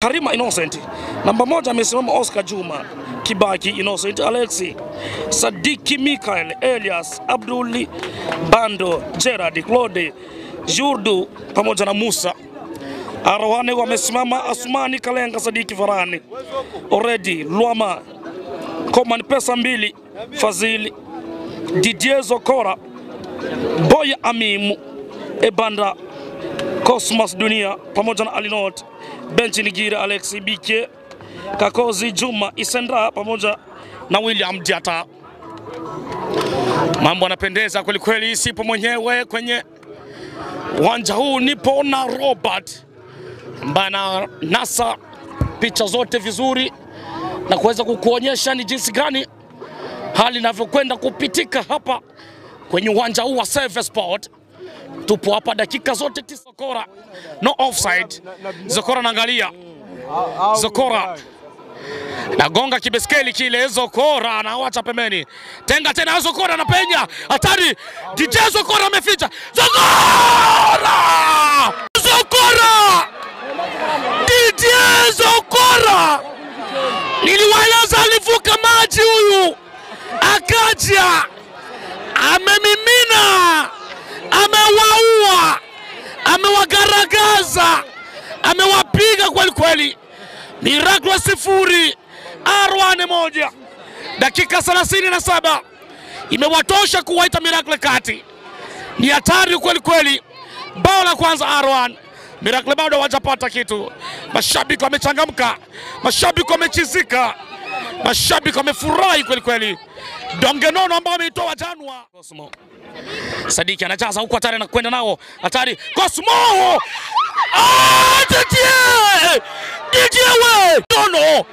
Karima Innocent. Namba 1 amesimama Oscar Juma, Kibaki Innocent, Alexi, Sadiki Mikael, Elias, Abdul Bando, Gerard, Claude, Jurdu pamoja na Musa. Arwane wamesimama Asmani Kalenga, Sadiki Farani, Already Luama, Common Pesa 2, Fazili, Didier Zokora, Boy Amimu, Ebanda, Cosmos Dunia pamoja na Alinot, Benchi Nigira, Alexi Bike, Kakozi Juma, Isendra pamoja na William Diata. Mambo yanapendeza kweli kweli, sipo mwenyewe kwenye uwanja huu, nipo na Robert mbana nasa picha zote vizuri na kuweza kukuonyesha ni jinsi gani hali inavyokwenda kupitika hapa kwenye uwanja huu wa Save Sport. Tupo hapa dakika zote 9. Zokora no offside. Zokora naangalia. Zokora nagonga kibeskeli kile. Zokora anawacha pembeni. Tenga tena. Zokora anapenya. Hatari. DJ Zokora ameficha. Zokora! Zokora! DJ Zokora! Niliwaeleza alivuka maji huyu. Akaja. Amemimina. Amewaua, amewagaragaza, amewapiga kweli kweli. Miracle 0, Arwane 1. Dakika 37 imewatosha kuwaita Miracle kati. Ni hatari kweli kweli. Bao la kwanza Arwane. Miracle bado hawajapata kitu. Mashabiki wamechangamka, mashabiki wamechizika, mashabiki wamefurahi kweli kweli. Dongenono ambao ameitoa Janwa. Cosmo Sadiki anajaza huko, hatari na kwenda nao. Hatari. Cosmo! DJ we! Dono!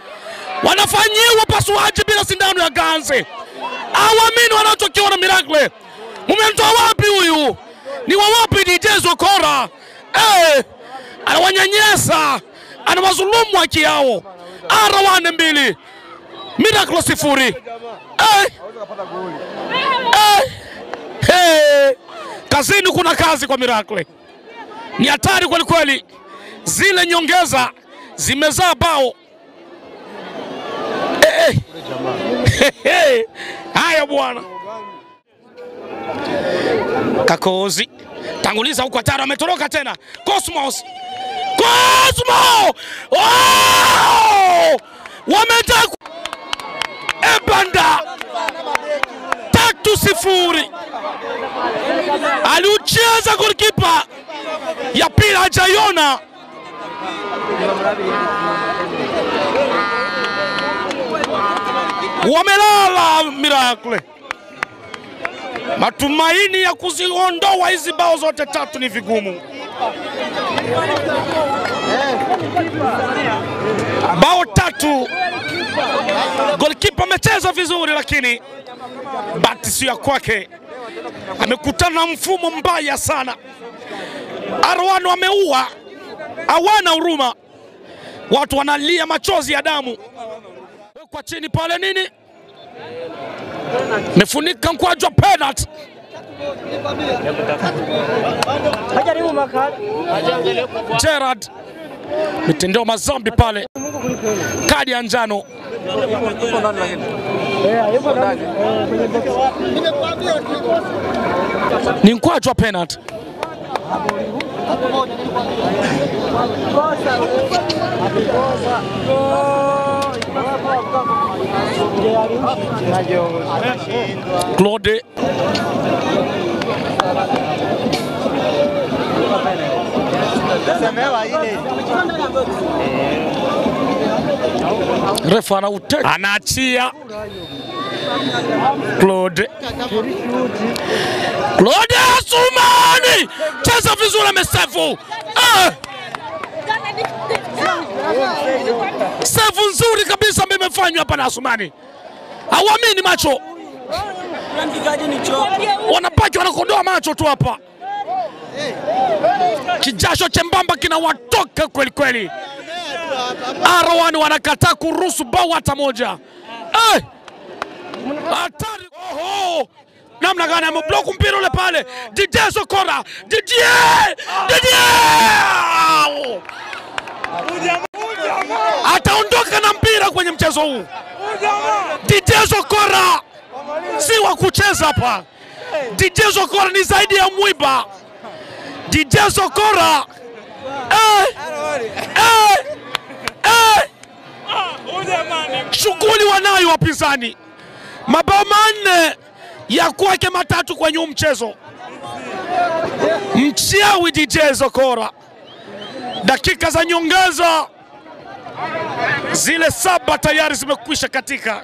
Wanafanyiwa upasuaji bila sindano ya ganzi. Hawamini wanachokiona Miracle. Mumemtoa wapi huyu? Ni wa wapi DJ Zokora? Anawanyanyasa. Anawazulumu haki yao. Arwane 2. Miracle 0. Kazini kuna kazi kwa Miracle. Ni hatari kweli kweli. Zile nyongeza zimezaa bao. Haya bwana. Kakozi tanguliza huko, hatari ametoroka tena. Cosmos. Cosmo! Oh! Wametaka Ebanda 3-0. Aliucheza golikipa ya pili hajaiona. Wamelala Miracle. Matumaini ya kuziondoa hizi bao zote 3 ni vigumu. Bao 3. Golikipa amecheza vizuri lakini bahati sio ya kwake. Amekutana na mfumo mbaya sana. Arwane wameua, hawana huruma. Watu wanalia machozi ya damu. Kwa chini pale nini? Mefunika mkwaju wa penalty. Gerard mitendeo mazambi pale. Kadi ya njano. Ni mkwaju wa penalty. Claude refa anaachia. Claude Asumani cheza vizuri, amesefu. Sefu nzuri kabisa imefanywa hapa na Asumani. Hawamini macho. Wanapaki wanakodoa macho tu hapa. Kijasho chembamba kinawatoka kweli kweli. Arwane wanakataa kuruhusu bao hata moja. Hatari. Oho! Namna gani ameblock mpira ule pale. DJ Zokora. DJ! ataondoka na mpira kwenye mchezo huu. DJ Zokora si wa kucheza hapa. DJ Zokora ni zaidi ya mwiba. DJ Zokora shughuli wanayo wapinzani. Mabao 4 ya kwake, 3 kwenye mchezo. Mchawi DJ Zokora. Dakika za nyongeza zile 7 tayari zimekwisha katika.